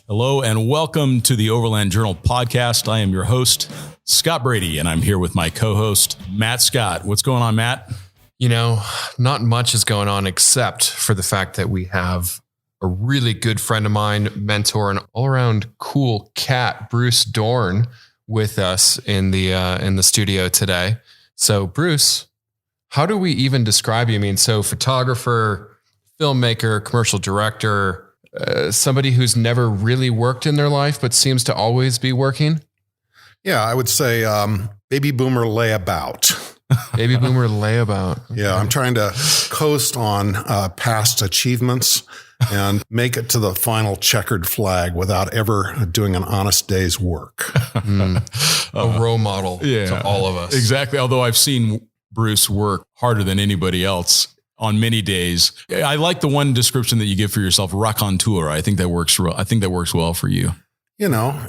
Hello and welcome to the Overland Journal podcast. I am your host, Scott Brady, and I'm here with my co-host, Matt Scott. What's going on, Matt? You know, not much is going on except for the fact that we have a really good friend of mine, mentor, and all-around cool cat, Bruce Dorn, with us in the studio today. So, Bruce, how do we even describe you? I mean, so photographer, filmmaker, commercial director, somebody who's never really worked in their life but seems to always be working. Yeah, I would say baby boomer layabout. Baby boomer layabout. Okay. Yeah, I'm trying to coast on past achievements and make it to the final checkered flag without ever doing an honest day's work. A role model to all of us. Exactly. Although I've seen Bruce work harder than anybody else on many days. I like the one description that you give for yourself, raconteur. I think that works. I think that works well for you. You know,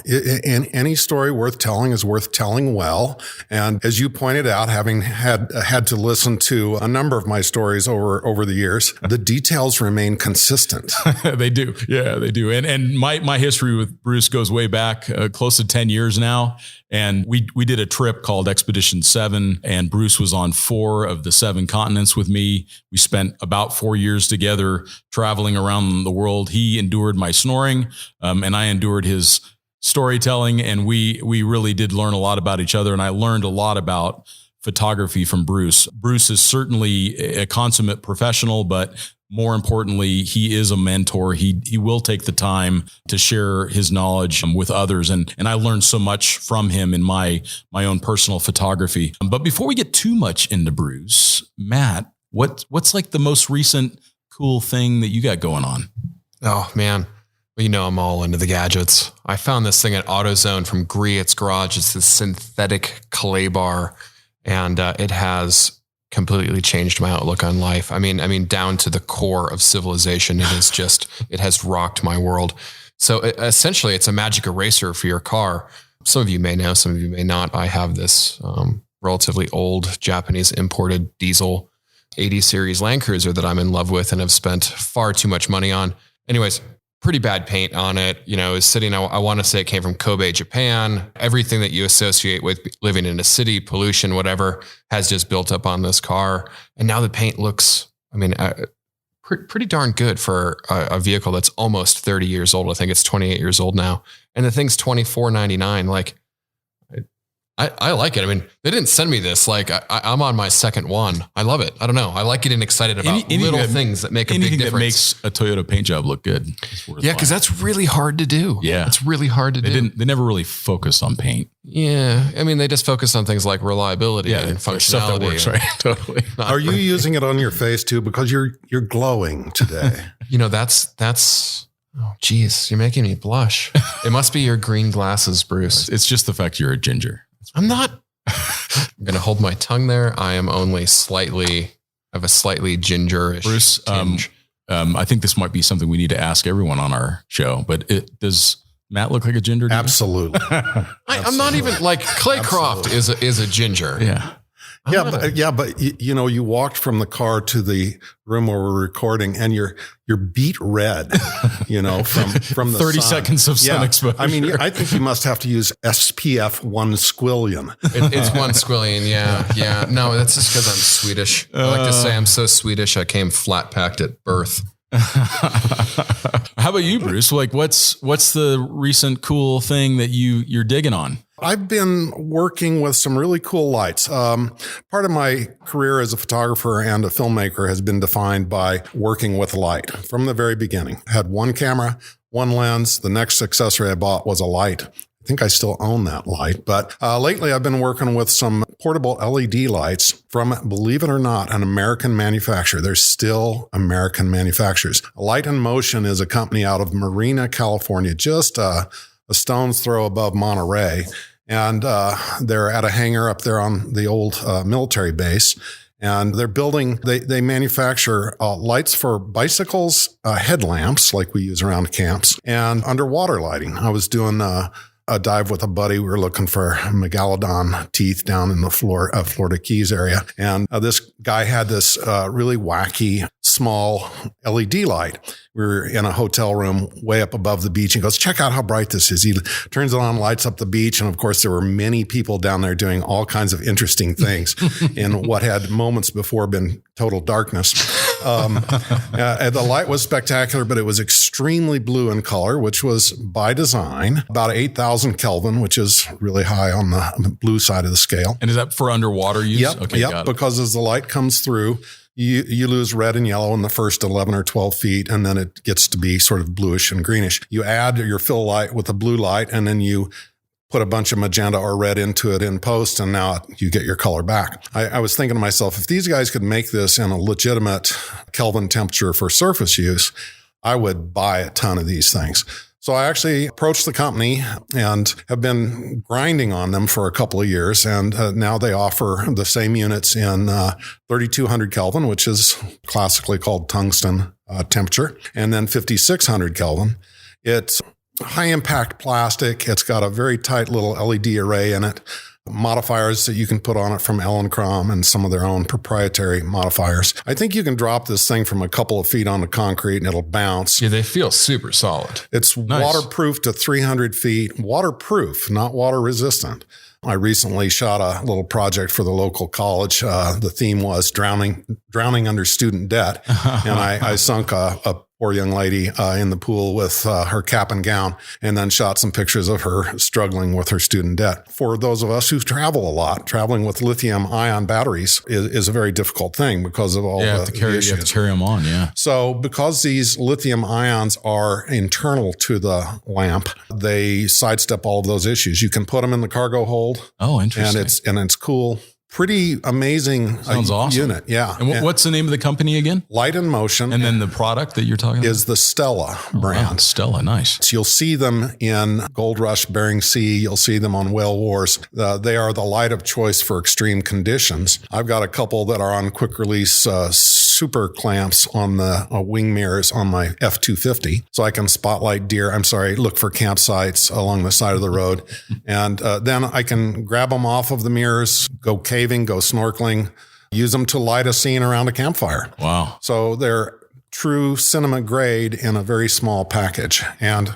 any story worth telling is worth telling well. And as you pointed out, having had to listen to a number of my stories over the years, the details remain consistent. They do. Yeah, they do. And my history with Bruce goes way back, close to 10 years now. And we did a trip called Expedition 7, and Bruce was on 4 of the 7 continents with me. We spent about 4 years together traveling around the world. He endured my snoring, and I endured his storytelling, and we really did learn a lot about each other. And I learned a lot about photography from Bruce. Bruce is certainly a consummate professional, but more importantly, he is a mentor. He will take the time to share his knowledge with others. And I learned so much from him in my own personal photography. But before we get too much into Bruce, Matt, what's like the most recent cool thing that you got going on? Oh, man. Well, you know, I'm all into the gadgets. I found this thing at AutoZone from Griot's Garage. It's this synthetic clay bar, and it has completely changed my outlook on life. I mean, down to the core of civilization. It has rocked my world. So essentially it's a magic eraser for your car. Some of you may know, some of you may not. I have this relatively old Japanese imported diesel 80 series Land Cruiser that I'm in love with and have spent far too much money on. Anyways, pretty bad paint on it. You know, is sitting, I want to say it came from Kobe, Japan. Everything that you associate with living in a city, pollution, whatever, has just built up on this car. And now the paint looks, pretty darn good for a vehicle that's almost 30 years old. I think it's 28 years old now. And the thing's $24.99. Like, I like it. I mean, they didn't send me this. Like, I'm on my second one. I love it. I don't know. I like getting excited about little things that make a big difference. Anything that makes a Toyota paint job look good. Yeah, because that's really hard to do. Yeah. It's really hard to do. They never really focused on paint. Yeah. I mean, they just focused on things like reliability and functionality. Stuff that works, right? Totally. Are you using it on your face too? Because you're glowing today. You know, that's oh, geez, you're making me blush. It must be your green glasses, Bruce. It's just the fact you're a ginger. I'm not. I'm going to hold my tongue there. I am only have a slightly gingerish Bruce, tinge. I think this might be something we need to ask everyone on our show, but does Matt look like a ginger? Absolutely. I'm not even like Clay Croft is a ginger. Yeah. But you know, you walked from the car to the room where we're recording, and you're beet red. You know, from the 30 sun. seconds of sun exposure. I mean, I think you must have to use SPF 1 squillion. It's 1 squillion. Yeah. No, that's just because I'm Swedish. I like to say I'm so Swedish. I came flat packed at birth. How about you, Bruce? Like, what's the recent cool thing that you're digging on? I've been working with some really cool lights. Part of my career as a photographer and a filmmaker has been defined by working with light from the very beginning. I had one camera, one lens. The next accessory I bought was a light. I think I still own that light, but lately I've been working with some portable LED lights from, believe it or not, an American manufacturer. There's still American manufacturers. Light in Motion is a company out of Marina, California, just a stone's throw above Monterey. And they're at a hangar up there on the old military base. And they're building, they manufacture lights for bicycles, headlamps like we use around camps, and underwater lighting. I was doing a dive with a buddy. We were looking for megalodon teeth down in the Florida Keys area. And this guy had this really wacky small LED light. We were in a hotel room way up above the beach. He goes, check out how bright this is. He turns it on, lights up the beach. And of course, there were many people down there doing all kinds of interesting things in what had moments before been total darkness. The light was spectacular, but it was extremely blue in color, which was by design, about 8,000 Kelvin, which is really high on the blue side of the scale. And is that for underwater use? Yep. Okay, got it. Because as the light comes through, you lose red and yellow in the first 11 or 12 feet, and then it gets to be sort of bluish and greenish. You add your fill light with a blue light, and then you put a bunch of magenta or red into it in post, and now you get your color back. I was thinking to myself, if these guys could make this in a legitimate Kelvin temperature for surface use, I would buy a ton of these things. So I actually approached the company and have been grinding on them for a couple of years. And now they offer the same units in 3,200 Kelvin, which is classically called tungsten temperature, and then 5,600 Kelvin. It's high impact plastic. It's got a very tight little LED array in it. Modifiers that you can put on it from Elinchrom and some of their own proprietary modifiers. I think you can drop this thing from a couple of feet onto concrete and it'll bounce. Yeah, they feel super solid. It's nice. Waterproof to 300 feet. Waterproof, not water resistant. I recently shot a little project for the local college. The theme was drowning under student debt. And I sunk a poor young lady in the pool with her cap and gown, and then shot some pictures of her struggling with her student debt. For those of us who travel a lot, traveling with lithium ion batteries is a very difficult thing because of all the issues. You have to carry them on, yeah. So because these lithium ions are internal to the lamp, they sidestep all of those issues. You can put them in the cargo hold. Oh, interesting. And it's cool. Pretty amazing Sounds awesome. unit. Yeah. And what's the name of the company again? Light in Motion. And then the product that you're talking about? Is the Stella brand. Wow, Stella, nice. So you'll see them in Gold Rush, Bering Sea. You'll see them on Whale Wars. They are the light of choice for extreme conditions. I've got a couple that are on quick release super clamps on the wing mirrors on my F-250. So I can spotlight look for campsites along the side of the road. And then I can grab them off of the mirrors, go caving, go snorkeling, use them to light a scene around a campfire. Wow. So they're true cinema grade in a very small package. And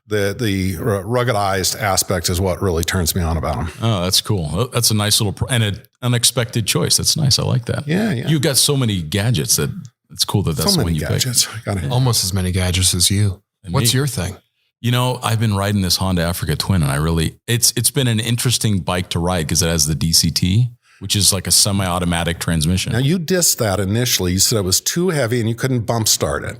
the ruggedized aspect is what really turns me on about them. Oh, that's cool. That's a nice little, and an unexpected choice. That's nice. I like that. Yeah. You've got so many gadgets that it's cool that that's so the one many you gadgets. pick. Almost as many gadgets as you. And What's me. your thing? You know, I've been riding this Honda Africa Twin, and it's been an interesting bike to ride because it has the DCT, which is like a semi-automatic transmission. Now, you dissed that initially. You said it was too heavy and you couldn't bump start it.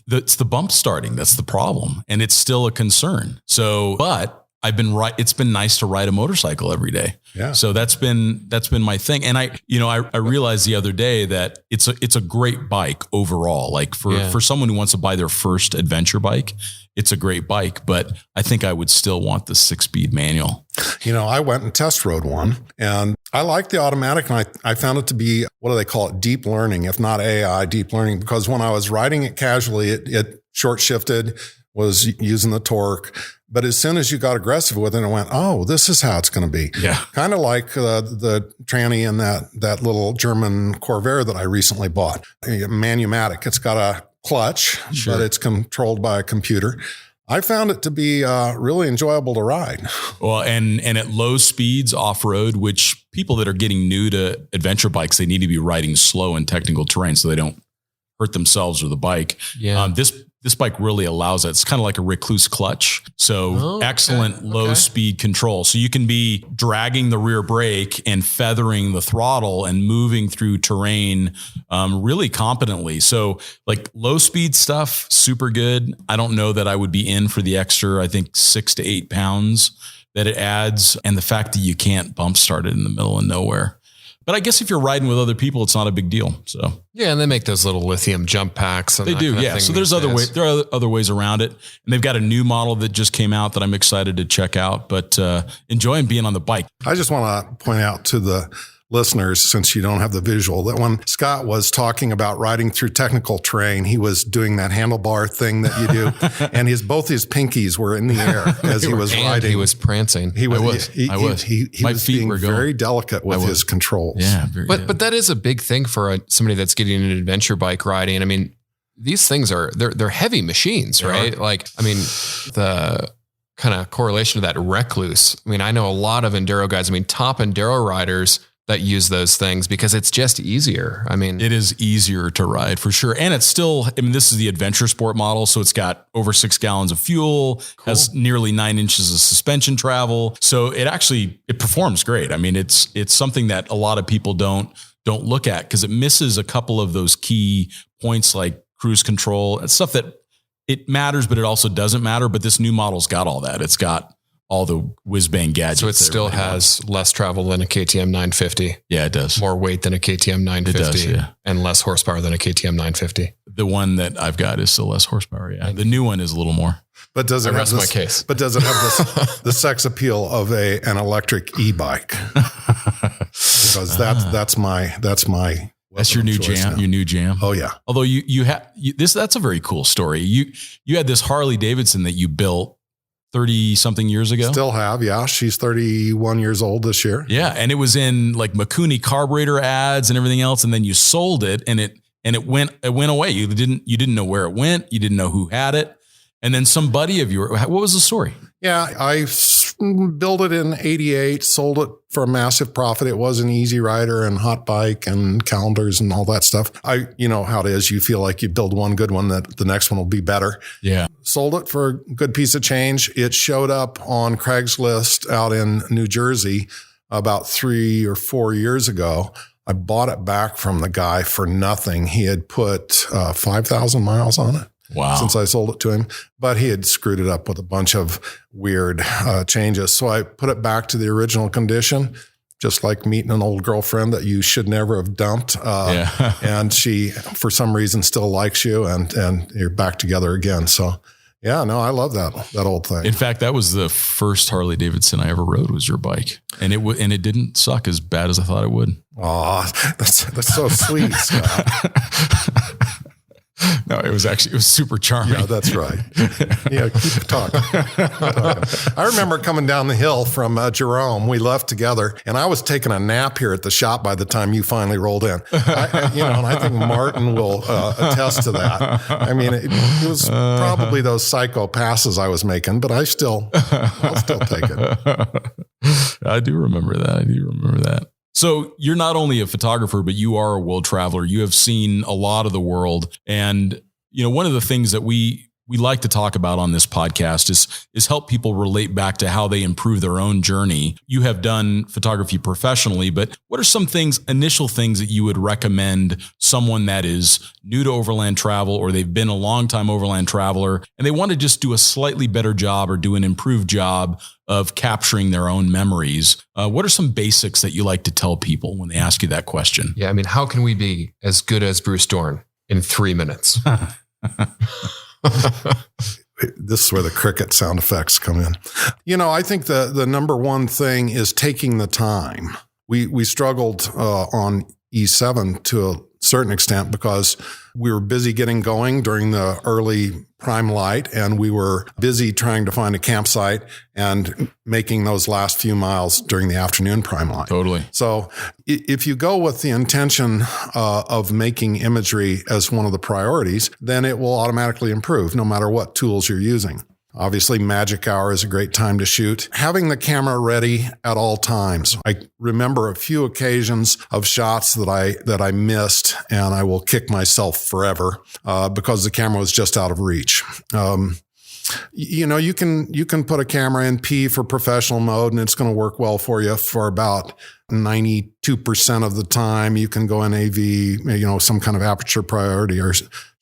It's the bump starting. That's the problem. And it's still a concern. So, but it's been nice to ride a motorcycle every day. Yeah. So that's been my thing. And I realized the other day that it's a great bike overall. Like for someone who wants to buy their first adventure bike, it's a great bike, but I think I would still want the 6-speed manual. You know, I went and test rode one, and I like the automatic, and I found it to be, what do they call it? Deep learning, if not AI, deep learning, because when I was riding it casually, it short shifted, was using the torque. But as soon as you got aggressive with it, I went, oh, this is how it's going to be. Yeah. Kind of like the tranny in that little German Corvair that I recently bought. Manumatic. It's got a clutch, Sure. but it's controlled by a computer. I found it to be really enjoyable to ride. Well, and at low speeds off-road, which people that are getting new to adventure bikes, they need to be riding slow in technical terrain so they don't hurt themselves or the bike. Yeah. This bike really allows it. It's kind of like a recluse clutch. So excellent low speed control. So you can be dragging the rear brake and feathering the throttle and moving through terrain really competently. So like low speed stuff, super good. I don't know that I would be in for the extra, I think 6 to 8 pounds that it adds. And the fact that you can't bump start it in the middle of nowhere. But I guess if you're riding with other people, it's not a big deal. So yeah, and they make those little lithium jump packs. And they do, yeah. So there's other ways. There are other ways around it, and they've got a new model that just came out that I'm excited to check out. But enjoying being on the bike. I just want to point out to the listeners, since you don't have the visual, that when Scott was talking about riding through technical terrain, he was doing that handlebar thing that you do, and both his pinkies were in the air as he was riding. He was prancing. He was. He My was feet being were going. very delicate with his controls. Yeah, but that is a big thing for somebody that's getting into adventure bike riding. I mean, these things they're heavy machines, right? Like, I mean, the kind of correlation to that Recluse. I mean, I know a lot of enduro guys. I mean, top enduro riders that use those things because it's just easier. I mean, it is easier to ride for sure. And it's still, I mean, this is the adventure sport model. So it's got over 6 gallons of fuel, has nearly 9 inches of suspension travel. So it performs great. I mean, it's something that a lot of people don't look at because it misses a couple of those key points like cruise control and stuff that it matters, but it also doesn't matter. But this new model's got all that. It's got all the whiz bang gadgets. So it still has less travel than a KTM 950. Yeah, it does. More weight than a KTM 950. It does, yeah. And less horsepower than a KTM 950. The one that I've got is still less horsepower. Yeah. The new one is a little more. But does it rest my case. But does it have the sex appeal of an electric e-bike? Because that's your new jam. Now. Your new jam. Oh yeah. Although you have this, that's a very cool story. You had this Harley Davidson that you built 30 something years ago. Still have. Yeah. She's 31 years old this year. Yeah. And it was in like Mikuni carburetor ads and everything else. And then you sold it and it went away. You didn't know where it went. You didn't know who had it. And then some buddy of yours, what was the story? Yeah, I built it in 88, sold it for a massive profit. It was an easy rider and hot bike and calendars and all that stuff. You know how it is. You feel like you build one good one that the next one will be better. Yeah. Sold it for a good piece of change. It showed up on Craigslist out in New Jersey about 3 or 4 years ago. I bought it back from the guy for nothing. He had put 5,000 miles on it. Wow. Since I sold it to him, but he had screwed it up with a bunch of weird changes. So I put it back to the original condition, just like meeting an old girlfriend that you should never have dumped. And she, for some reason, still likes you and you're back together again. So yeah, no, I love that old thing. In fact, that was the first Harley Davidson I ever rode was your bike. And it didn't suck as bad as I thought it would. Oh, that's so sweet, Scott. No, it was super charming. Yeah, that's right. Yeah, keep talking. I remember coming down the hill from Jerome. We left together, and I was taking a nap here at the shop by the time you finally rolled in. And I think Martin will attest to that. I mean, it was probably those psycho passes I was making, but I'll still take it. I do remember that. So you're not only a photographer, but you are a world traveler. You have seen a lot of the world. And, one of the things that we like to talk about on this podcast is help people relate back to how they improve their own journey. You have done photography professionally, but what are some initial things that you would recommend someone that is new to overland travel, or they've been a long time overland traveler and they want to just do a slightly better job or do an improved job of capturing their own memories? What are some basics that you like to tell people when they ask you that question? Yeah. I mean, how can we be as good as Bruce Dorn in 3 minutes? This is where the cricket sound effects come in. I think the number one thing is taking the time. We struggled on E7 to a certain extent because we were busy getting going during the early prime light, and we were busy trying to find a campsite and making those last few miles during the afternoon prime light. Totally. So if you go with the intention of making imagery as one of the priorities, then it will automatically improve no matter what tools you're using. Obviously, magic hour is a great time to shoot. Having the camera ready at all times. I remember a few occasions of shots that I missed, and I will kick myself forever because the camera was just out of reach. You can put a camera in P for professional mode, and it's going to work well for you for about 92% of the time. You can go in AV, some kind of aperture priority or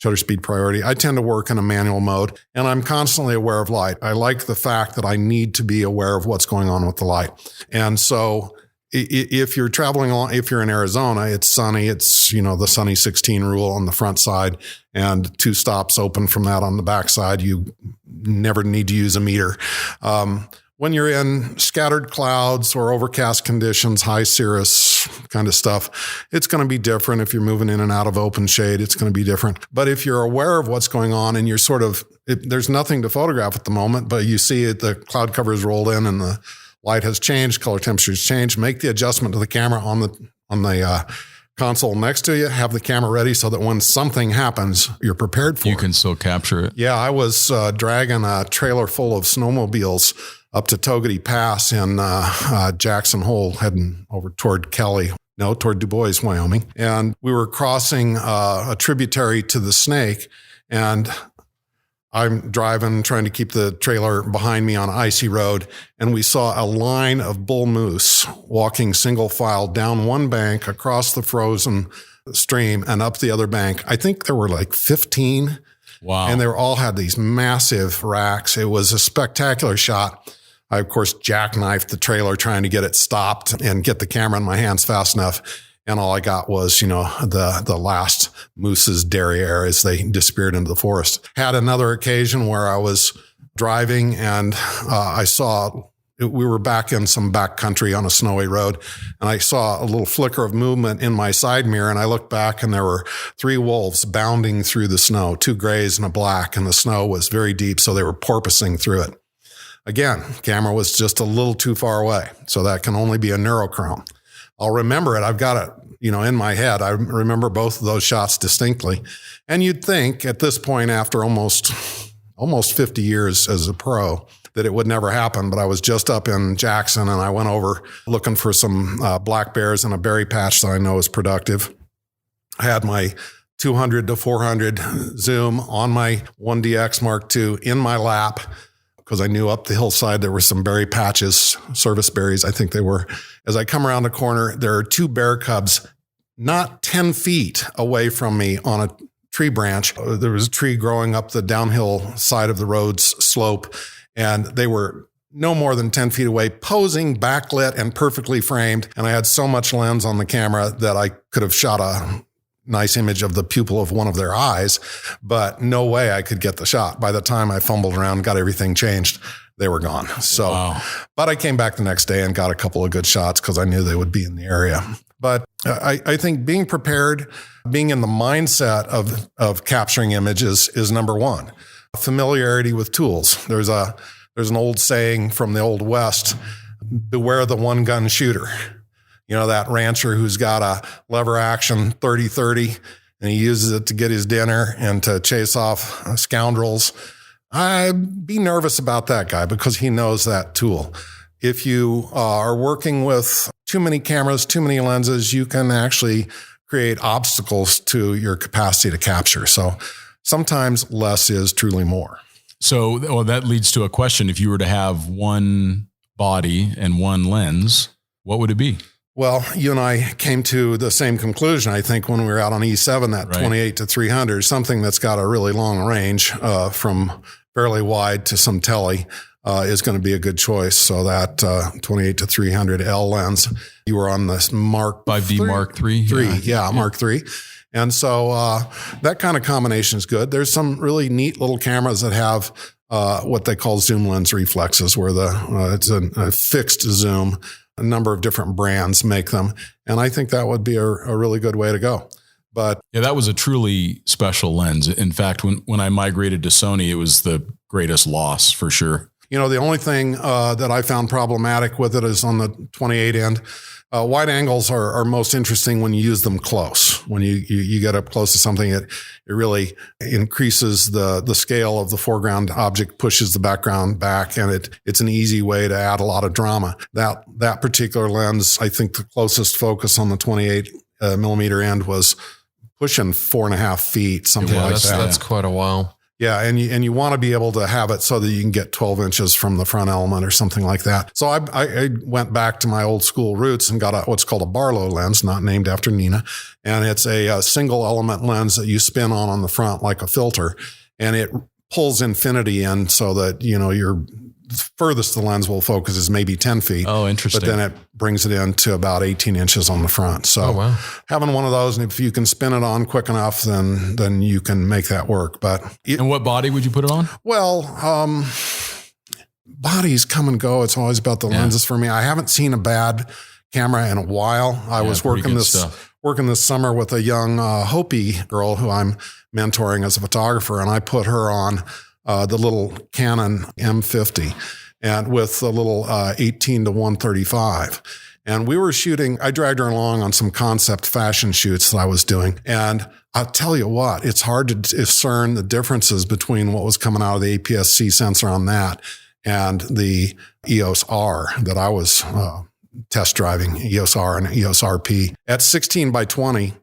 shutter speed priority. I tend to work in a manual mode, and I'm constantly aware of light. I like the fact that I need to be aware of what's going on with the light. And so if you're traveling along, if you're in Arizona, it's sunny. It's, the sunny 16 rule on the front side and 2 stops open from that on the back side. You never need to use a meter. when you're in scattered clouds or overcast conditions, high cirrus kind of stuff, it's going to be different. If you're moving in and out of open shade, it's going to be different. But if you're aware of what's going on and you're there's nothing to photograph at the moment, but you see it, the cloud cover is rolled in and the light has changed, color temperature's changed, make the adjustment to the camera on the console next to you, have the camera ready so that when something happens, you're prepared for it. You can still capture it. Yeah, I was dragging a trailer full of snowmobiles up to Togety Pass in Jackson Hole, heading over toward toward Du Bois, Wyoming. And we were crossing a tributary to the Snake, and I'm driving, trying to keep the trailer behind me on an icy road, and we saw a line of bull moose walking single file down one bank across the frozen stream and up the other bank. I think there were like 15. Wow. And they all had these massive racks. It was a spectacular shot. I, of course, jackknifed the trailer trying to get it stopped and get the camera in my hands fast enough. And all I got was, the last moose's derriere as they disappeared into the forest. Had another occasion where I was driving and I saw, we were back in some back country on a snowy road, and I saw a little flicker of movement in my side mirror, and I looked back and there were 3 wolves bounding through the snow, 2 grays and a black, and the snow was very deep, so they were porpoising through it. Again, camera was just a little too far away, so that can only be a neurochrome. I'll remember it. I've got it, in my head. I remember both of those shots distinctly. And you'd think at this point, after almost 50 years as a pro, that it would never happen. But I was just up in Jackson and I went over looking for some black bears in a berry patch that I know is productive. I had my 200 to 400 zoom on my 1DX Mark II in my lap, because I knew up the hillside there were some berry patches, service berries, I think they were. As I come around the corner, there are 2 bear cubs not 10 feet away from me on a tree branch. There was a tree growing up the downhill side of the road's slope, and they were no more than 10 feet away, posing, backlit, and perfectly framed. And I had so much lens on the camera that I could have shot a nice image of the pupil of one of their eyes, but no way I could get the shot. By the time I fumbled around, got everything changed, they were gone. So, wow. But I came back the next day and got a couple of good shots because I knew they would be in the area. But I think being prepared, being in the mindset of capturing images is number one. Familiarity with tools. There's an old saying from the Old West, beware the one gun shooter. That rancher who's got a lever action 30-30 and he uses it to get his dinner and to chase off scoundrels. I'd be nervous about that guy because he knows that tool. If you are working with too many cameras, too many lenses, you can actually create obstacles to your capacity to capture. So sometimes less is truly more. So that leads to a question. If you were to have one body and one lens, what would it be? Well, you and I came to the same conclusion, I think, when we were out on E7, that 28 to 300, something that's got a really long range from fairly wide to some tele is going to be a good choice. So that 28 to 300 L lens, you were on this Mark 5D Mark III. Yeah, Mark III. And so that kind of combination is good. There's some really neat little cameras that have what they call zoom lens reflexes, where it's a fixed zoom. A number of different brands make them. And I think that would be a really good way to go. But yeah, that was a truly special lens. In fact, when I migrated to Sony, it was the greatest loss for sure. The only thing that I found problematic with it is on the 28 end. Wide angles are most interesting when you use them close. When you get up close to something, it really increases the scale of the foreground object, pushes the background back, and it's an easy way to add a lot of drama. That particular lens, I think the closest focus on the 28 millimeter end was pushing 4.5 feet, something like that. That's quite a while. Yeah, and you want to be able to have it so that you can get 12 inches from the front element or something like that. So I went back to my old school roots and got what's called a Barlow lens, not named after Nina. And it's a single element lens that you spin on the front like a filter. And it pulls infinity in so that, your furthest the lens will focus is maybe 10 feet. Oh, interesting. But then it brings it in to about 18 inches on the front. So having one of those, and if you can spin it on quick enough, then you can make that work. And what body would you put it on? Well, bodies come and go. It's always about the lenses for me. I haven't seen a bad camera in a while. I was working this summer with a young Hopi girl who I'm mentoring as a photographer, and I put her on the little Canon M50 and with a little 18 to 135. And we were shooting, I dragged her along on some concept fashion shoots that I was doing. And I'll tell you what, it's hard to discern the differences between what was coming out of the APS-C sensor on that and the EOS R that I was test driving, EOS R and EOS RP. At 16 by 20,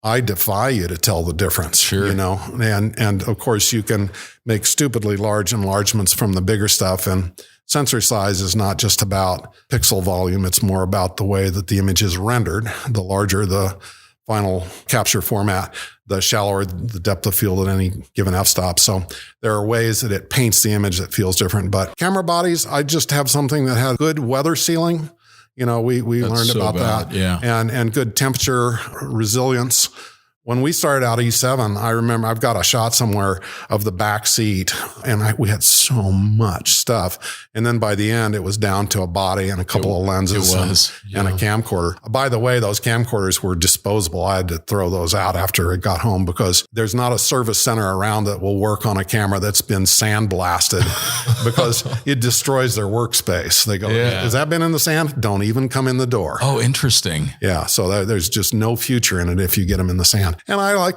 I defy you to tell the difference. Sure. You know, and of course you can make stupidly large enlargements from the bigger stuff, and sensor size is not just about pixel volume. It's more about the way that the image is rendered. The larger the final capture format, the shallower the depth of field at any given f-stop. So there are ways that it paints the image that feels different. But camera bodies, I just have something that has good weather sealing. You know, we learned about that. Yeah. And good temperature resilience. When we started out E7, I remember I've got a shot somewhere of the back seat, and we had so much stuff. And then by the end, it was down to a body and a couple of lenses and a camcorder. By the way, those camcorders were disposable. I had to throw those out after it got home because there's not a service center around that will work on a camera that's been sandblasted because it destroys their workspace. They go, has that been in the sand? Don't even come in the door. Oh, interesting. Yeah. So there's just no future in it if you get them in the sand. And I like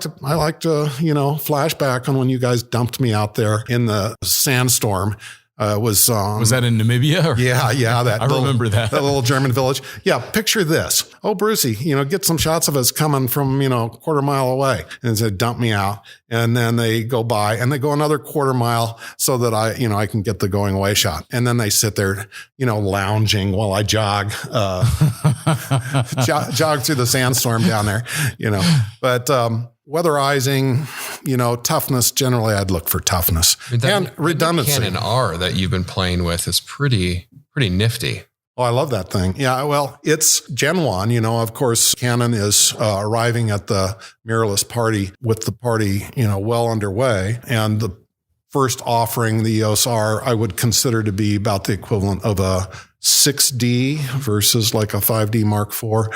to, you know, flashback on when you guys dumped me out there in the sandstorm. Was that in Namibia? Or? Yeah. I remember that little German village. Yeah. Picture this. Oh, Brucey, you know, get some shots of us coming from, you know, a quarter mile away, and said, dump me out. And then they go by and they go another quarter mile so that I can get the going away shot. And then they sit there, you know, lounging while I jog through the sandstorm down there, you know, but, weatherizing, you know, toughness. Generally, I'd look for toughness and redundancy. The Canon R that you've been playing with is pretty nifty. Oh, I love that thing. Yeah, well, it's Gen 1. You know, of course, Canon is arriving at the mirrorless party with the party, you know, well underway. And the first offering, the EOS R, I would consider to be about the equivalent of a 6D versus like a 5D Mark IV.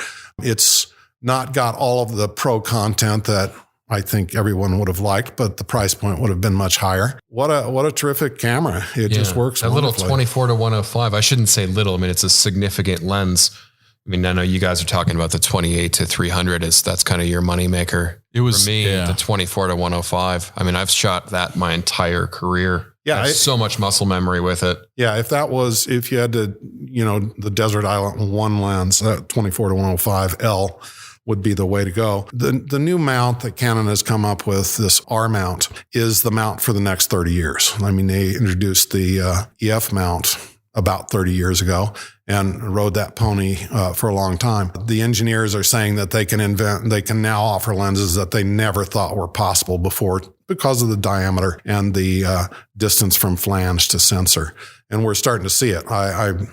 It's not got all of the pro content that I think everyone would have liked, but the price point would have been much higher. What a terrific camera. It just works wonderfully. Little 24 to 105. I shouldn't say little. I mean, it's a significant lens. I mean, I know you guys are talking about the 28 to 300. That's kind of your moneymaker. It was for me, the 24 to 105. I mean, I've shot that my entire career. Yeah. I have so much muscle memory with it. Yeah. If you had to, you know, the desert island one lens, that 24 to 105 L would be the way to go. The new mount that Canon has come up with, this R mount, is the mount for the next 30 years. I mean, they introduced the EF mount about 30 years ago and rode that pony for a long time. The engineers are saying that they can now offer lenses that they never thought were possible before because of the diameter and the distance from flange to sensor. And we're starting to see it. I've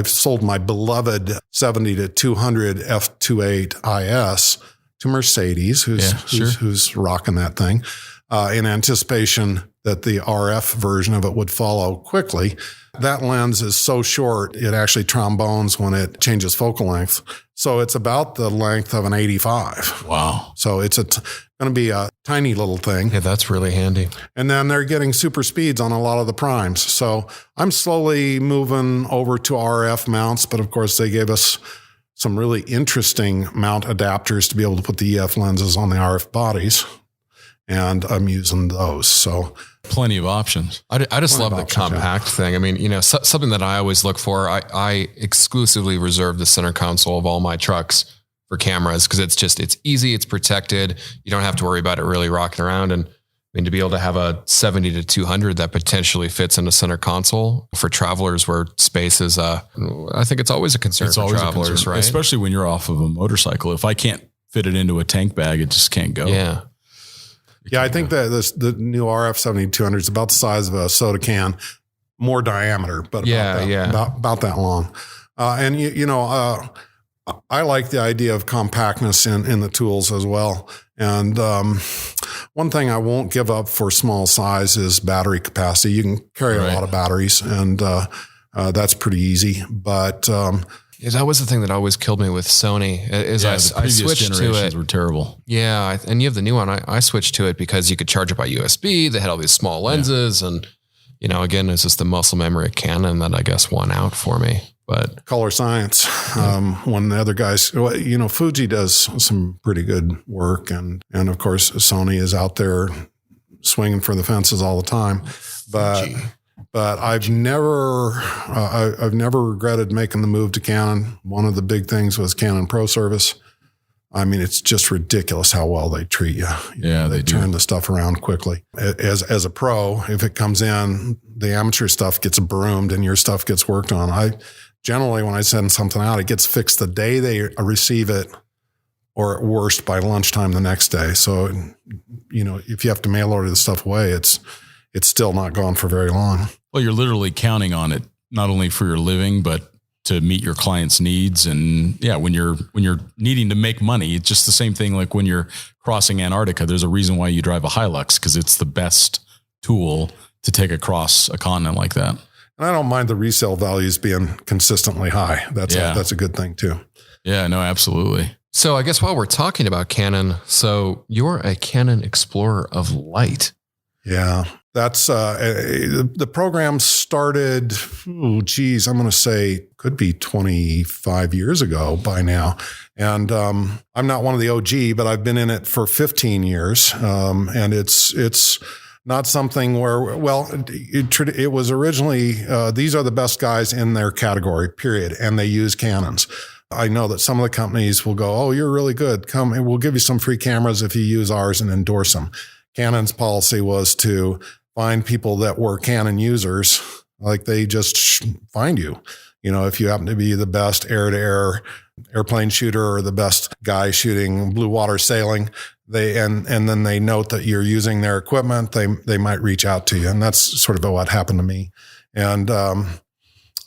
sold my beloved 70 to 200 f2.8 IS to Mercedes, who's rocking that thing, in anticipation that the RF version of it would follow quickly. That lens is so short, it actually trombones when it changes focal length. So it's about the length of an 85. Wow. So it's going to be a tiny little thing. Yeah, that's really handy. And then they're getting super speeds on a lot of the primes. So I'm slowly moving over to RF mounts, but of course they gave us some really interesting mount adapters to be able to put the EF lenses on the RF bodies. And I'm using those. So plenty of options. I just love the compact thing. I mean, you know, something that I always look for, I exclusively reserve the center console of all my trucks for cameras because it's easy, it's protected. You don't have to worry about it really rocking around. And I mean, to be able to have a 70 to 200 that potentially fits in a center console for travelers where space is, I think it's always a concern for travelers, right? Especially when you're off of a motorcycle. If I can't fit it into a tank bag, it just can't go. Yeah. Yeah, I think that the new RF 7200 is about the size of a soda can, more diameter, but about that long. And I like the idea of compactness in the tools as well. And one thing I won't give up for small size is battery capacity. You can carry a lot of batteries, and that's pretty easy. But that was the thing that always killed me with Sony. The previous generations were terrible. Yeah, and you have the new one. I switched to it because you could charge it by USB. They had all these small lenses, and again, it's just the muscle memory of Canon that I guess won out for me. But color science, when the other guys, Fuji does some pretty good work, and of course Sony is out there swinging for the fences all the time. But I've never regretted making the move to Canon. One of the big things was Canon Pro Service. I mean, it's just ridiculous how well they treat you. They turn the stuff around quickly. As a pro, if it comes in, the amateur stuff gets broomed and your stuff gets worked on. Generally, when I send something out, it gets fixed the day they receive it, or at worst by lunchtime the next day. So, if you have to mail order the stuff away, it's still not gone for very long. Well, you're literally counting on it, not only for your living, but to meet your clients' needs. And when you're needing to make money, it's just the same thing. Like when you're crossing Antarctica, there's a reason why you drive a Hilux, because it's the best tool to take across a continent like that. And I don't mind the resale values being consistently high. That's a good thing too. Yeah, no, absolutely. So I guess while we're talking about Canon, so you're a Canon Explorer of Light. Yeah, that's the program started, I'm going to say could be 25 years ago by now. And I'm not one of the OG, but I've been in it for 15 years. And it's not something where, it was originally, these are the best guys in their category, period. And they use Canons. I know that some of the companies will go, oh, you're really good. Come and we'll give you some free cameras if you use ours and endorse them. Canon's policy was to find people that were Canon users, like they just find you. If you happen to be the best air-to-air airplane shooter or the best guy shooting blue water sailing, and then they note that you're using their equipment, they might reach out to you. And that's sort of what happened to me. And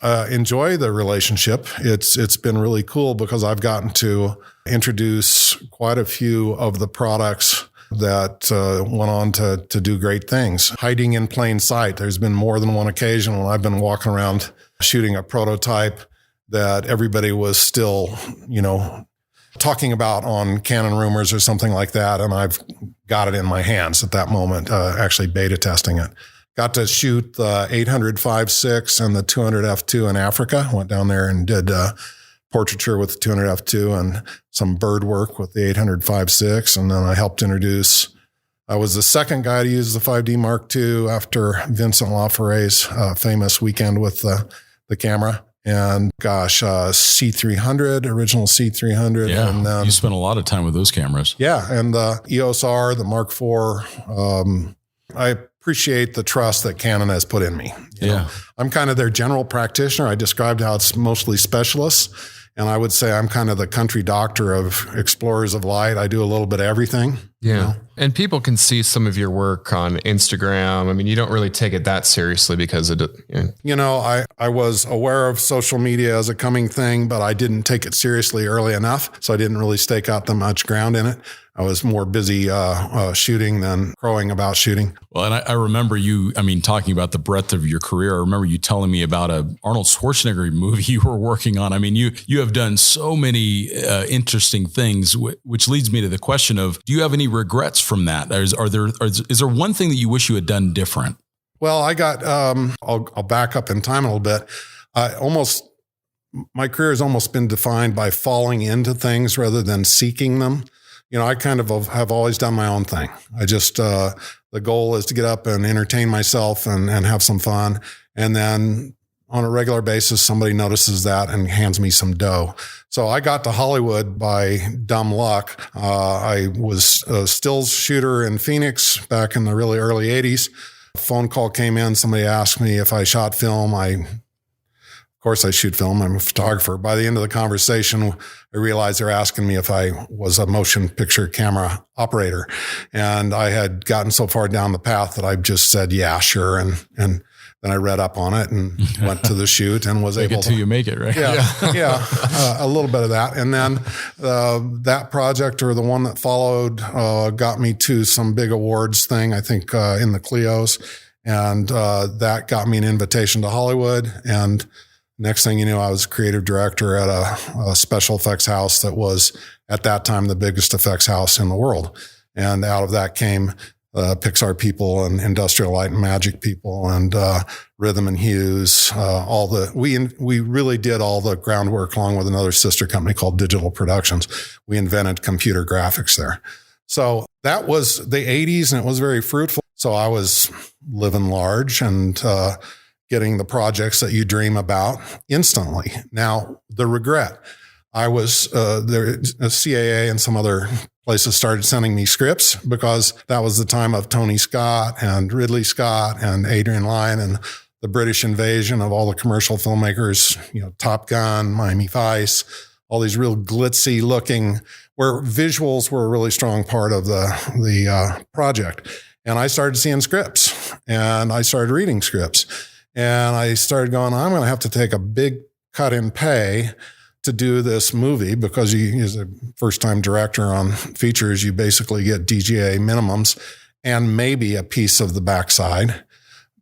enjoy the relationship. It's been really cool because I've gotten to introduce quite a few of the products that went on to do great things. Hiding in plain sight. There's been more than one occasion when I've been walking around shooting a prototype that everybody was still, talking about on Canon Rumors or something like that. And I've got it in my hands at that moment, actually beta testing it. Got to shoot the 800 5.6 and the 200 f2 in Africa. Went down there and did portraiture with the 200 f2 and some bird work with the 800 5.6. And then I helped introduce, I was the second guy to use the 5D Mark II after Vincent Laforet's famous weekend with the camera. And C300, original C300. Yeah, and then, you spent a lot of time with those cameras. Yeah, and the EOS R, the Mark IV. I appreciate the trust that Canon has put in me. You know, I'm kind of their general practitioner. I described how it's mostly specialists. And I would say I'm kind of the country doctor of Explorers of Light. I do a little bit of everything. Yeah. You know? And people can see some of your work on Instagram. I mean, you don't really take it that seriously because it, you know, I was aware of social media as a coming thing, but I didn't take it seriously early enough. So I didn't really stake out that much ground in it. I was more busy shooting than crowing about shooting. Well, and I remember you, talking about the breadth of your career. I remember you telling me about a Arnold Schwarzenegger movie you were working on. I mean, you have done so many interesting things, which leads me to the question of, do you have any regrets from that? Is there one thing that you wish you had done different? Well, I got, I'll back up in time a little bit. My career has almost been defined by falling into things rather than seeking them. You know, I kind of have always done my own thing. I just, the goal is to get up and entertain myself and have some fun. And then on a regular basis, somebody notices that and hands me some dough. So I got to Hollywood by dumb luck. I was a stills shooter in Phoenix back in the really early 80s. A phone call came in. Somebody asked me if I shot film. Of course I shoot film. I'm a photographer. By the end of the conversation, I realized they're asking me if I was a motion picture camera operator. And I had gotten so far down the path that I just said, yeah, sure. And then I read up on it and went to the shoot and was able to. You make it, right? Yeah, a little bit of that. And then that project or the one that followed got me to some big awards thing, I think in the Clios. And that got me an invitation to Hollywood. And next thing you knew, I was creative director at a special effects house that was at that time the biggest effects house in the world. And out of that came Pixar people and Industrial Light and Magic people and Rhythm and Hues. We really did all the groundwork along with another sister company called Digital Productions. We invented computer graphics there. So that was the 80s and it was very fruitful. So I was living large and getting the projects that you dream about instantly. Now, the regret, I was there, CAA and some other places started sending me scripts because that was the time of Tony Scott and Ridley Scott and Adrian Lyne and the British invasion of all the commercial filmmakers, Top Gun, Miami Vice, all these real glitzy looking, where visuals were a really strong part of the project. And I started seeing scripts and I started reading scripts and I started going, I'm going to have to take a big cut in pay to do this movie because you, as a first-time director on features, you basically get DGA minimums and maybe a piece of the backside.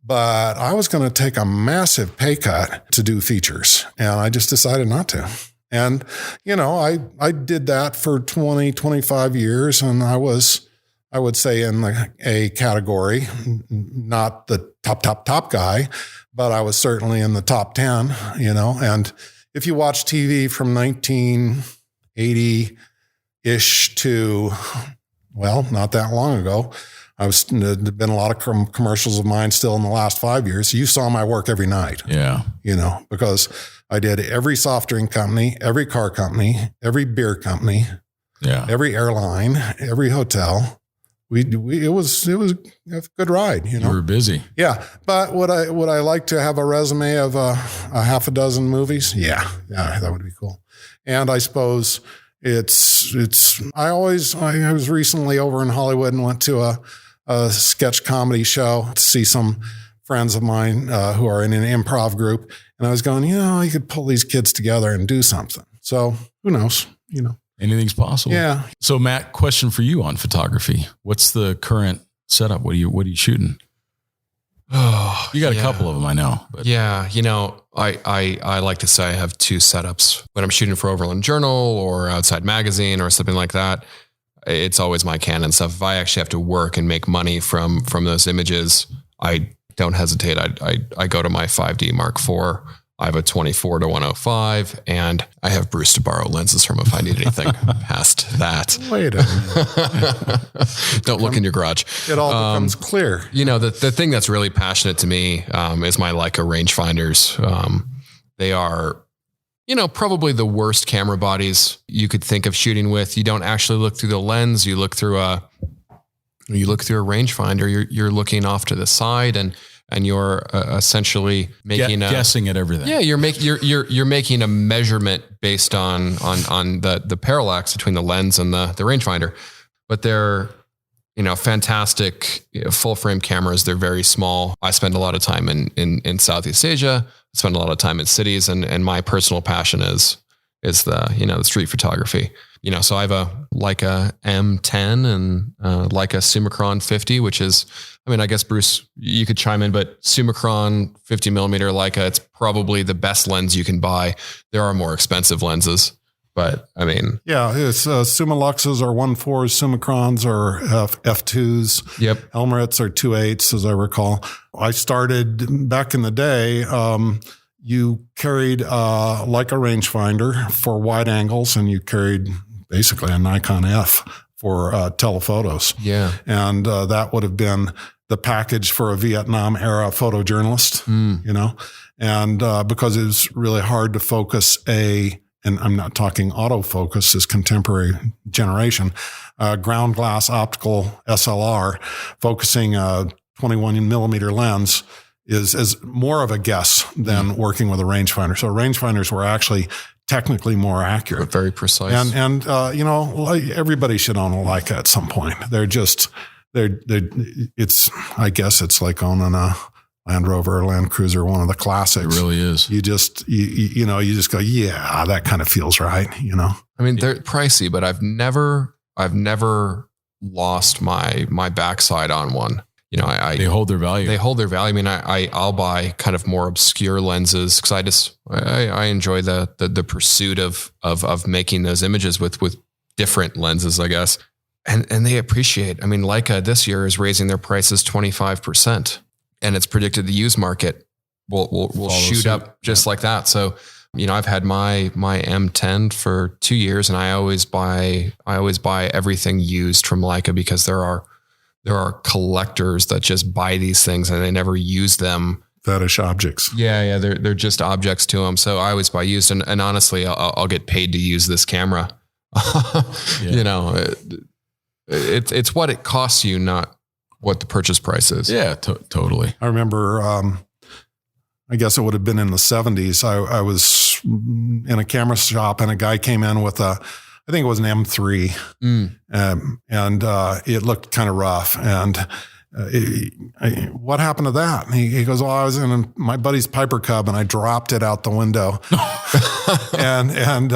But I was going to take a massive pay cut to do features, and I just decided not to. And, I did that for 20, 25 years, and I would say in the A category, not the top guy, but I was certainly in the top 10, and if you watch TV from 1980-ish to, not that long ago, there's been a lot of commercials of mine still in the last 5 years. You saw my work every night. Yeah. Because I did every soft drink company, every car company, every beer company, every airline, every hotel. It was a good ride, You were busy. Yeah. But would I like to have a resume of a half a dozen movies? Yeah, that would be cool. And I suppose I was recently over in Hollywood and went to a sketch comedy show to see some friends of mine who are in an improv group. And I was going, you could pull these kids together and do something. So who knows, Anything's possible. Yeah. So Matt, question for you on photography. What's the current setup? What are you shooting? Oh, you got a couple of them, I know. But. Yeah. I like to say I have two setups. When I'm shooting for Overland Journal or Outside Magazine or something like that, it's always my Canon stuff. If I actually have to work and make money from those images, I don't hesitate. I go to my 5D Mark IV. I have a 24-105 and I have Bruce to borrow lenses from if I need anything past that. Wait a minute. Don't look in your garage. It all becomes clear. The thing that's really passionate to me is my Leica rangefinders. They are, probably the worst camera bodies you could think of shooting with. You don't actually look through the lens. You look through a rangefinder. You're looking off to the side and you're essentially making guessing at everything. Yeah, you're making a measurement based on the parallax between the lens and the rangefinder. But they're fantastic full frame cameras. They're very small. I spend a lot of time in Southeast Asia. I spend a lot of time in cities, and my personal passion is the street photography. So I have a Leica M10 and Leica Summicron 50, which is, I guess Bruce, you could chime in, but Summicron 50 millimeter Leica, it's probably the best lens you can buy. There are more expensive lenses, but yeah, it's Summilux are 1.4s, Summicrons are f2s. Yep. Elmerits are 2.8s, as I recall. I started back in the day. You carried Leica rangefinder for wide angles, and you carried basically a Nikon F for telephotos. Yeah. And that would have been the package for a Vietnam era photojournalist, and because it was really hard to focus and I'm not talking autofocus, this contemporary generation, ground glass optical SLR focusing a 21 millimeter lens is more of a guess than working with a rangefinder. So rangefinders were actually technically more accurate. But very precise. And like everybody should own a Leica at some point. I guess it's like owning a Land Rover or Land Cruiser, one of the classics. It really is. You just, you go, yeah, that kind of feels right. I mean, they're pricey, but I've never lost my backside on one. They hold their value. They hold their value. I mean, I'll buy kind of more obscure lenses because I enjoy the pursuit of making those images with different lenses, I guess. And they appreciate. I mean, Leica this year is raising their prices 25%, and it's predicted the used market will shoot up just like that. So, I've had my M10 for 2 years, and I always buy everything used from Leica because there are collectors that just buy these things and they never use them. Fetish objects. Yeah. They're just objects to them. So I always buy used, and honestly, I'll get paid to use this camera. It's what it costs you, not what the purchase price is. Yeah, totally. I remember, I guess it would have been in the 70s. I was in a camera shop and a guy came in with I think it was an M3, and it looked kind of rough. And what happened to that? And he goes, well, I was in my buddy's Piper Cub and I dropped it out the window. and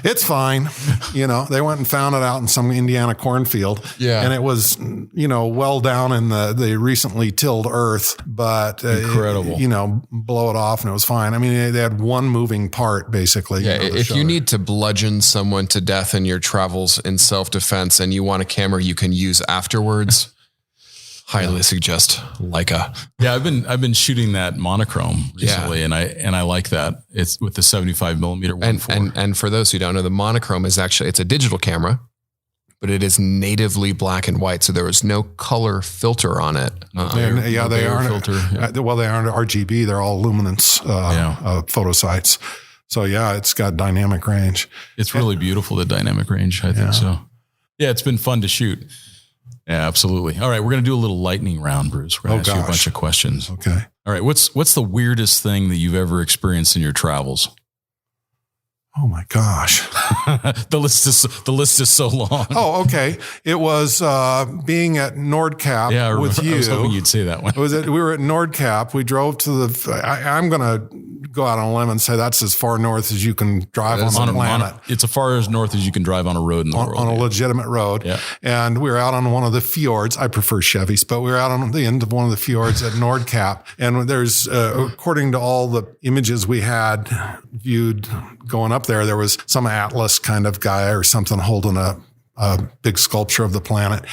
it's fine. They went and found it out in some Indiana cornfield. Yeah. And it was, well down in the recently tilled earth, but incredible. Blow it off and it was fine. I mean, they had one moving part basically. Yeah. If you need to bludgeon someone to death in your travels in self-defense and you want a camera you can use afterwards, highly suggest Leica. Yeah, I've been shooting that monochrome recently, and I like that. It's with the 75 millimeter 1.4. And for those who don't know, the monochrome is it's a digital camera, but it is natively black and white, so there is no color filter on it. They aren't filter. Yeah. Well, they aren't RGB. They're all luminance photo sites. So yeah, it's got dynamic range. It's really beautiful, the dynamic range. I think so. Yeah, it's been fun to shoot. Yeah, absolutely. All right, we're going to do a little lightning round, Bruce. We're going to ask you a bunch of questions. Okay. All right, what's the weirdest thing that you've ever experienced in your travels? Oh my gosh. The list is so long. Oh, okay. It was being at Nordcap with you. I was hoping you'd say that one. We were at Nordcap. We drove to I'm going to go out on a limb and say that's as far north as you can drive on the planet. It's as far as north as you can drive on a road in the world. On a legitimate road. Yeah. And we were out on one of the fjords. I prefer Chevys, but we were out on the end of one of the fjords at Nordcap. And there's, according to all the images we had viewed going up there was some Atlas kind of guy or something holding a big sculpture of the planet.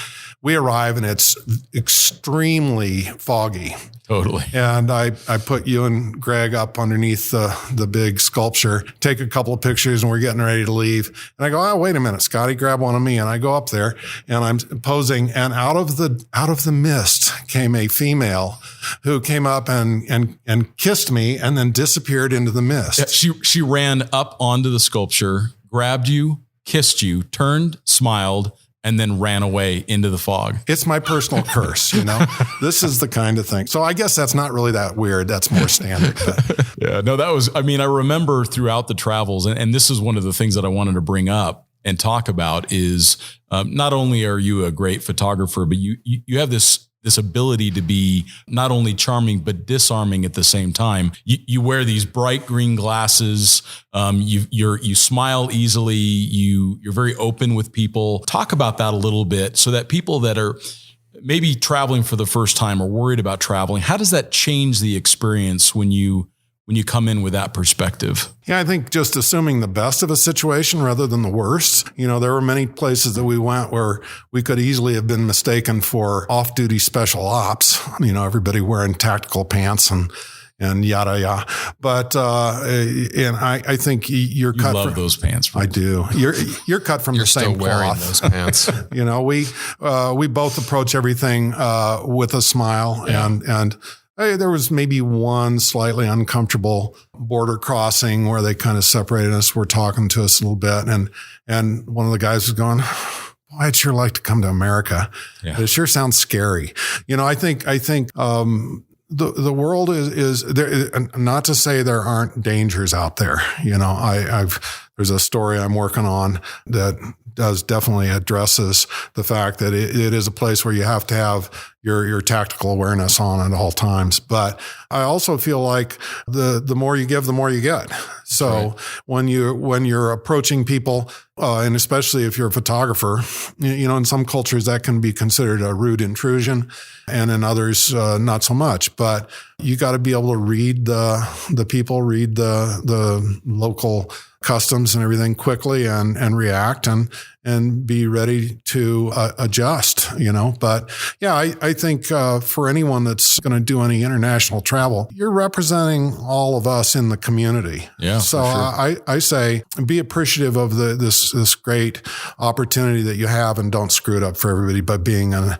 We arrive and it's extremely foggy. Totally. And I put you and Greg up underneath the big sculpture, take a couple of pictures, and we're getting ready to leave. And I go, oh, wait a minute, Scotty, grab one of me. And I go up there and I'm posing, and out of the mist came a female who came up and kissed me and then disappeared into the mist. Yeah, she ran up onto the sculpture, grabbed you, kissed you, turned, smiled, and then ran away into the fog. It's my personal curse, This is the kind of thing. So I guess that's not really that weird. That's more standard. But. Yeah, no, I remember throughout the travels, and this is one of the things that I wanted to bring up and talk about is not only are you a great photographer, but you have this ability to be not only charming, but disarming at the same time. You wear these bright green glasses. You smile easily. You're very open with people. Talk about that a little bit so that people that are maybe traveling for the first time or worried about traveling, how does that change the experience when you come in with that perspective? Yeah, I think just assuming the best of a situation rather than the worst. There were many places that we went where we could easily have been mistaken for off-duty special ops. Everybody wearing tactical pants and yada yada. But and I think you're cut. You love those pants. I do. You're cut from the same cloth. Wearing those pants. We both approach everything with a smile and. There was maybe one slightly uncomfortable border crossing where they kind of separated us. Were talking to us a little bit. And one of the guys was going, boy, I'd sure like to come to America. Yeah. It sure sounds scary. I think the world is there, not to say there aren't dangers out there. There's a story I'm working on that definitely addresses the fact that it is a place where you have to have your tactical awareness on at all times. But I also feel like the more you give, the more you get. So when you're approaching people, and especially if you're a photographer, in some cultures that can be considered a rude intrusion, and in others not so much. But you got to be able to read the people, read the local customs and everything quickly, and react and be ready to adjust, But yeah, I think for anyone that's going to do any international travel, you're representing all of us in the community. Yeah. So sure. I say be appreciative of this great opportunity that you have, and don't screw it up for everybody by being an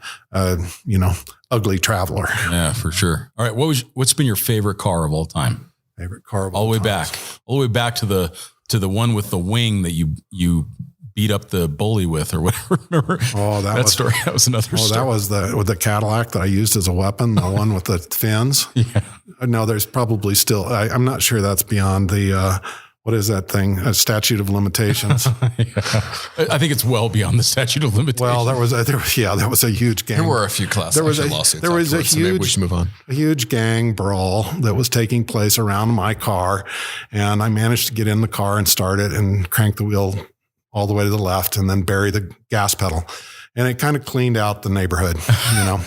ugly traveler. Yeah, for sure. All right. What's been your favorite car of all time? Favorite car of all all the way time. back, all the way back to the one with the wing that you beat up the bully with, or whatever. Remember that story? That was another story. That was with the Cadillac that I used as a weapon, the one with the fins. Yeah. No, there's probably still, I'm not sure that's beyond the, what is that thing? A statute of limitations. Yeah. I think it's well beyond the statute of limitations. Well, there was a huge gang. There were a few class action lawsuits. There was a huge, so maybe we should move on. A huge gang brawl that was taking place around my car, and I managed to get in the car and start it and crank the wheel all the way to the left, and then bury the gas pedal, and it kind of cleaned out the neighborhood.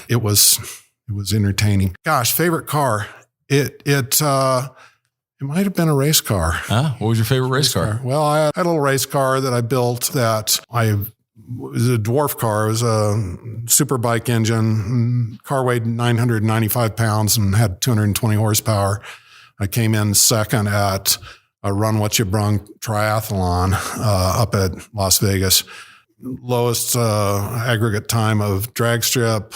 It was entertaining. Gosh, favorite car. It might have been a race car. What was your favorite race car? Well, I had a little race car that I built that was a dwarf car. It was a super bike engine. Car weighed 995 pounds and had 220 horsepower. I came in second at a Run What You Brung triathlon up at Las Vegas. Lowest aggregate time of drag strip,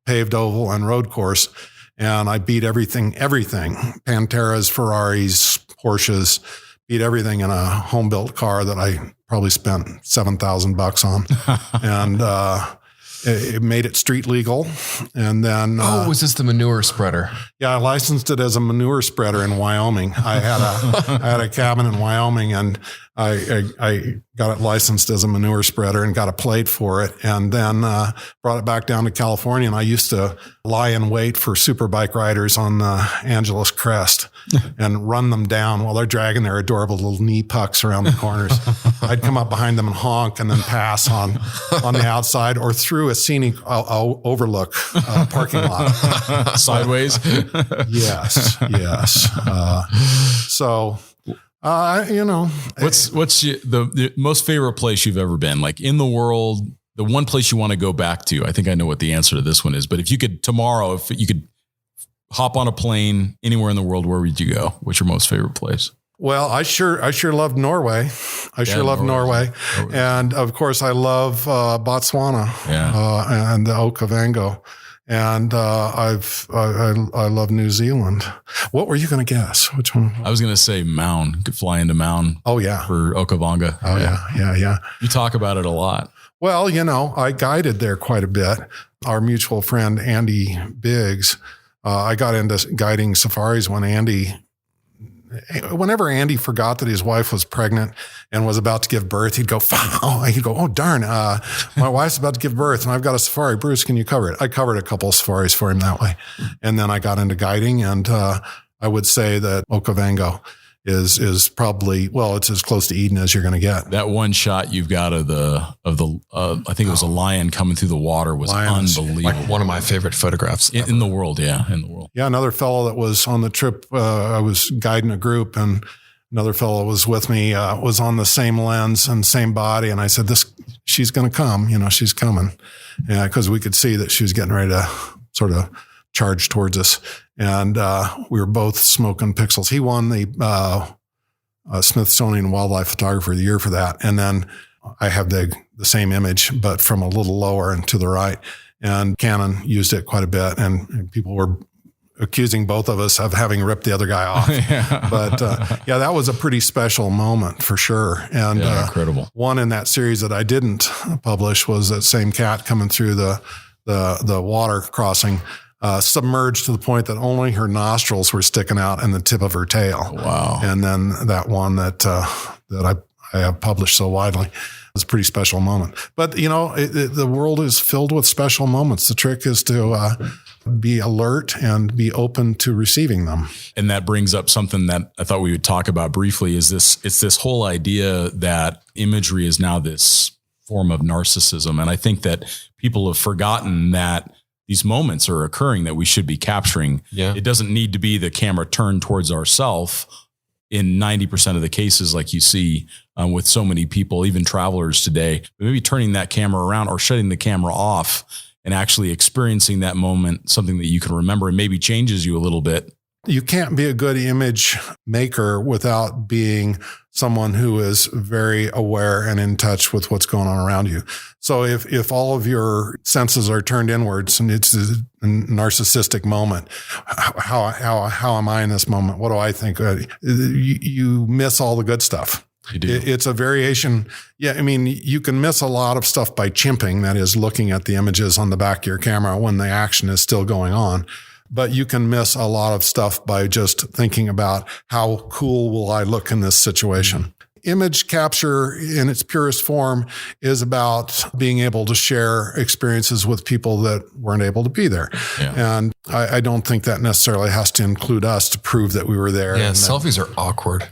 paved oval, and road course. And I beat everything, Panteras, Ferraris, Porsches, beat everything in a home-built car that I probably spent $7,000 on. And it made it street legal. And then... was this the manure spreader? Yeah, I licensed it as a manure spreader in Wyoming. I had a cabin in Wyoming, and I got it licensed as a manure spreader and got a plate for it, and then brought it back down to California. And I used to lie in wait for super bike riders on the Angeles Crest and run them down while they're dragging their adorable little knee pucks around the corners. I'd come up behind them and honk, and then pass on the outside or through a scenic overlook parking lot. Sideways? Yes. What's the most favorite place you've ever been, like in the world, the one place you want to go back to? I think I know what the answer to this one is, but if you could tomorrow, if you could hop on a plane anywhere in the world, where would you go? What's your most favorite place? Well, I sure loved Norway. I sure love Norway. And of course I love Botswana and the Okavango. And I love New Zealand. What were you going to guess? Which one? I was going to say Maun. Could fly into Maun. Oh yeah, for Okavango. Oh yeah. You talk about it a lot. Well, I guided there quite a bit. Our mutual friend Andy Biggs. I got into guiding safaris whenever Andy forgot that his wife was pregnant and was about to give birth, he'd go, oh, darn, my wife's about to give birth and I've got a safari. Bruce, can you cover it? I covered a couple of safaris for him that way. And then I got into guiding, and I would say that Okavango is probably, it's as close to Eden as you're going to get. That one shot you've got of the I think it was a lion coming through the water was unbelievable. Like one of my favorite photographs in the world. Yeah. In the world. Yeah. Another fellow that was on the trip, I was guiding a group, and another fellow was with me, was on the same lens and same body. And I said, she's going to come, she's coming. Yeah. Cause we could see that she was getting ready to sort of charge towards us. And we were both smoking pixels. He won the Smithsonian Wildlife Photographer of the Year for that. And then I have the same image, but from a little lower and to the right. And Canon used it quite a bit. And people were accusing both of us of having ripped the other guy off. Yeah. But that was a pretty special moment for sure. And incredible. One in that series that I didn't publish was that same cat coming through the water crossing. Submerged to the point that only her nostrils were sticking out and the tip of her tail. Wow. And then that one that I have published so widely. It's a pretty special moment. But, the world is filled with special moments. The trick is to be alert and be open to receiving them. And that brings up something that I thought we would talk about briefly it's this whole idea that imagery is now this form of narcissism. And I think that people have forgotten that these moments are occurring that we should be capturing. Yeah. It doesn't need to be the camera turned towards ourselves in 90% of the cases, like you see with so many people, even travelers today. But maybe turning that camera around or shutting the camera off and actually experiencing that moment, something that you can remember and maybe changes you a little bit. You can't be a good image maker without being someone who is very aware and in touch with what's going on around you. So if all of your senses are turned inwards and it's a narcissistic moment, how am I in this moment? What do I think? You miss all the good stuff. You do. It's a variation. Yeah. I mean, you can miss a lot of stuff by chimping, that is looking at the images on the back of your camera when the action is still going on. But you can miss a lot of stuff by just thinking about how cool will I look in this situation. Image capture in its purest form is about being able to share experiences with people that weren't able to be there. Yeah. And I don't think that necessarily has to include us to prove that we were there. Yeah, and selfies are awkward.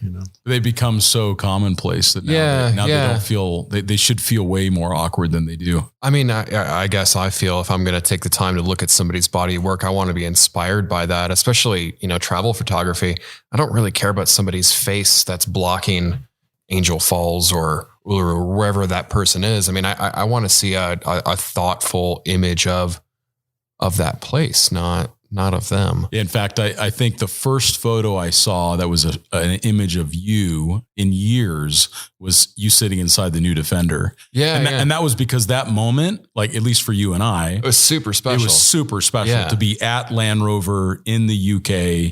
They become so commonplace that now they don't feel, they should feel way more awkward than they do. I mean, I guess I feel if I'm going to take the time to look at somebody's body of work, I want to be inspired by that, especially, travel photography. I don't really care about somebody's face that's blocking Angel Falls or wherever that person is. I mean, I want to see a thoughtful image of that place, not of them. In fact, I think the first photo I saw that was an image of you in years was you sitting inside the new Defender. Yeah. And that was because that moment, like at least for you and I, It was super special. It was super special to be at Land Rover in the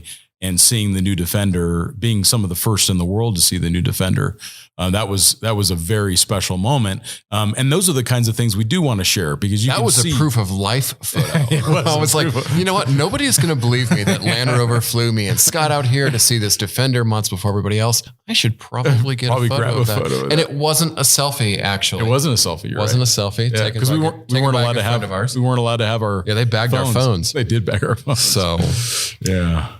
UK and seeing the new Defender, being some of the first in the world to see the new Defender. That was a very special moment. And those are the kinds of things we do want to share because you that can was see. a proof of life photo. I was like, you know what? Nobody is going to believe me that Land Rover flew me and Scott out here to see this Defender months before everybody else. I should probably get a photo of that. And it wasn't a selfie, actually. It wasn't a selfie. It wasn't a selfie. Yeah, because we weren't allowed to have ours. We weren't allowed to have our. Yeah, they bagged our phones. They did bag our phones. So, yeah.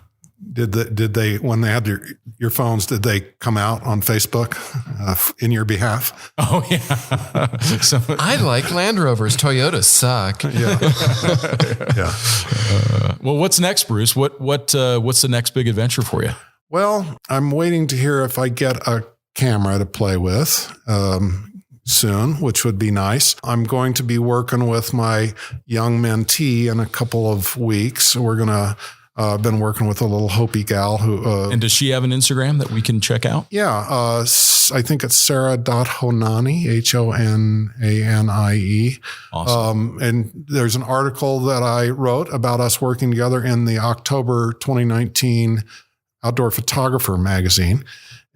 Did they when they had your phones? Did they come out on Facebook in your behalf? Oh yeah. So, I like Land Rovers. Toyotas suck. Yeah. Well, what's next, Bruce? What's the next big adventure for you? Well, I'm waiting to hear if I get a camera to play with soon, which would be nice. I'm going to be working with my young mentee in a couple of weeks. We're gonna. Been working with a little Hopi gal who. And does she have an Instagram that we can check out? Yeah. I think it's Sarah.Honani, Honanie. Awesome. And there's an article that I wrote about us working together in the October 2019 Outdoor Photographer magazine.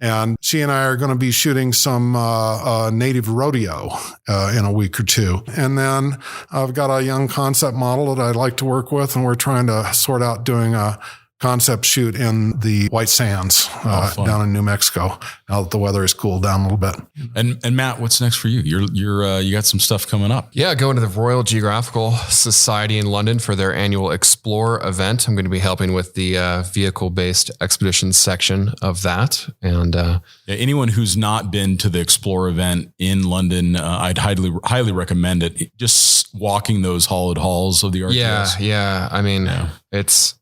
And she and I are going to be shooting some native rodeo in a week or two. And then I've got a young concept model that I'd like to work with, and we're trying to sort out doing a concept shoot in the White Sands down in New Mexico. Now that the weather has cooled down a little bit. And Matt, what's next for you? You got some stuff coming up. Yeah, going to the Royal Geographical Society in London for their annual Explore event. I'm going to be helping with the vehicle-based expeditions section of that. And anyone who's not been to the Explore event in London, I'd highly recommend it. Just walking those hollowed halls of the RTS. Yeah. I mean, it's.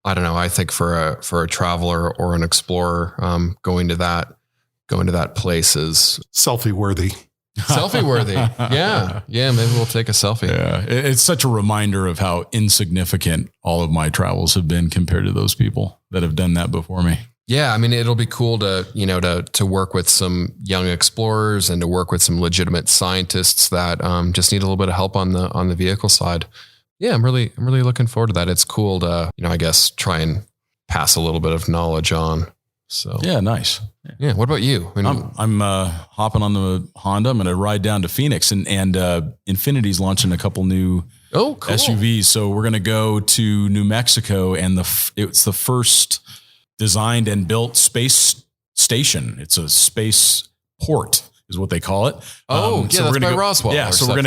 I don't know. I think for a traveler or an explorer, going to that place is selfie worthy. Selfie worthy. Yeah. Maybe we'll take a selfie. Yeah. It's such a reminder of how insignificant all of my travels have been compared to those people that have done that before me. Yeah. I mean, it'll be cool to work with some young explorers and to work with some legitimate scientists that just need a little bit of help on the vehicle side. Yeah, I'm really looking forward to that. It's cool to, I guess, try and pass a little bit of knowledge on. So yeah, nice. Yeah. What about you? I'm hopping on the Honda. I'm going to ride down to Phoenix, and Infinity's launching a couple new cool. SUVs. So we're going to go to New Mexico, and it's the first designed and built space station. It's a space port is what they call it. That's by Roswell. Yeah, so we're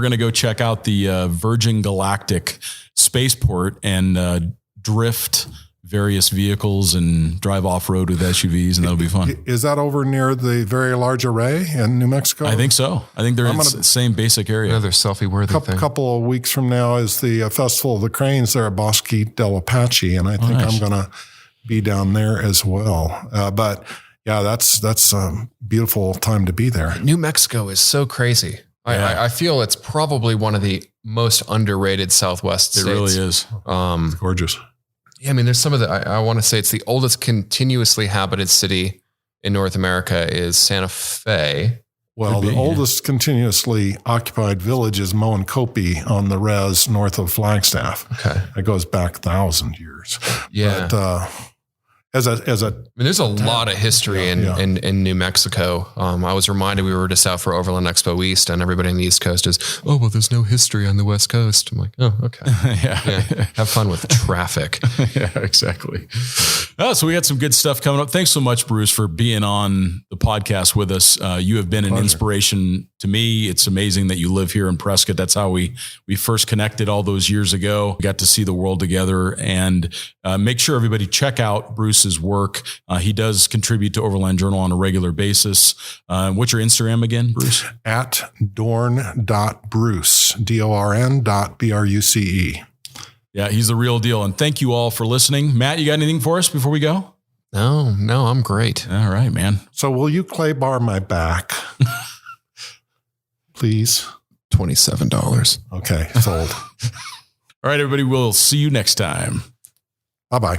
gonna go check out the Virgin Galactic spaceport and drift various vehicles and drive off road with SUVs, and that'll be fun. Is that over near the Very Large Array in New Mexico? I think so. I think they're in the same basic area. Another selfie-worthy thing. A couple of weeks from now is the Festival of the Cranes there at Bosque del Apache, and I think I'm going to be down there as well. But yeah, that's a beautiful time to be there. New Mexico is so crazy. I feel it's probably one of the most underrated Southwest states. It really is. It's gorgeous. Yeah, I mean, there's some of the, I want to say it's the oldest continuously habited city in North America is Santa Fe. Well, the oldest continuously occupied village is Moenkopi on the res north of Flagstaff. Okay. It goes back 1,000 years. Yeah. But, I mean, there's a lot of history in New Mexico. I was reminded we were just out for Overland Expo East, and everybody on the East Coast is, there's no history on the West Coast. I'm like, oh, okay. Yeah. Have fun with traffic. Yeah, exactly. So we got some good stuff coming up. Thanks so much, Bruce, for being on the podcast with us. You have been an inspiration to me. It's amazing that you live here in Prescott. That's how we first connected all those years ago. We got to see the world together, and make sure everybody check out Bruce's work. He does contribute to Overland Journal on a regular basis. What's your Instagram again, Bruce? At dorn.bruce, DORN.BRUCE. Yeah, he's the real deal. And thank you all for listening. Matt, you got anything for us before we go? No, I'm great. All right, man. So will you clay bar my back? Please. $27. Okay, sold. All right, everybody. We'll see you next time. Bye-bye.